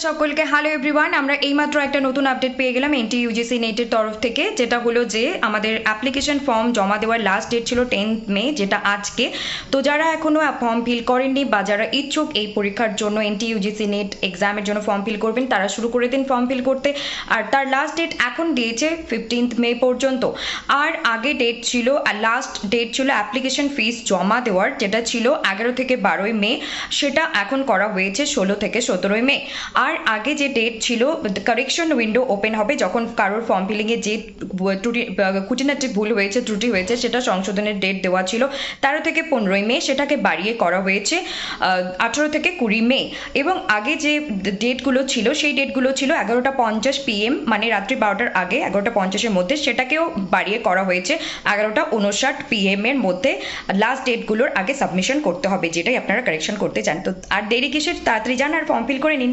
সকলকে hello everyone, আমরা এইমাত্র একটা নতুন আপডেট পেয়ে গেলাম এনটিইউজিসি নেটের তরফ থেকে, যেটা হলো যে আমাদের অ্যাপ্লিকেশন ফর্ম জমা দেওয়ার লাস্ট ডেট ছিল 10 মে, যেটা আজকে। তো যারা এখনও ফর্ম ফিল করেননি বা যারা ইচ্ছুক এই পরীক্ষার জন্য এনটিইউজিসি নেট এক্সামের জন্য ফর্ম ফিল করবেন, তারা শুরু করে দিন ফর্ম ফিল করতে। আর তার লাস্ট ডেট এখন দিয়েছে 15 মে পর্যন্ত। আর আগে ডেট ছিল, লাস্ট ডেট ছিল অ্যাপ্লিকেশন ফিস জমা দেওয়ার, যেটা ছিল 11 থেকে 12 মে, সেটা এখন করা হয়েছে 16 থেকে 17 মে। আর আগে যে ডেট ছিল, কারেকশন উইন্ডো ওপেন হবে যখন কারোর ফর্ম ফিলিংয়ে যে খুঁটিনাটি ভুল হয়েছে, ত্রুটি হয়েছে, সেটা সংশোধনের ডেট দেওয়া ছিল 13 থেকে 15 মে, সেটাকে বাড়িয়ে করা হয়েছে 18 থেকে 20 মে। এবং আগে যে ডেটগুলো ছিল সেই ডেটগুলো ছিল 11:50 PM, মানে রাত্রি 12টার আগে 11:50-এর মধ্যে, সেটাকেও বাড়িয়ে করা হয়েছে 11:59 PM এর মধ্যে। লাস্ট ডেটগুলোর আগে সাবমিশন করতে হবে, যেটাই আপনারা কারেকশন করতে চান। তো আর দেরি কিসের, তাড়াতাড়ি যান আর ফর্ম ফিল করে নিন।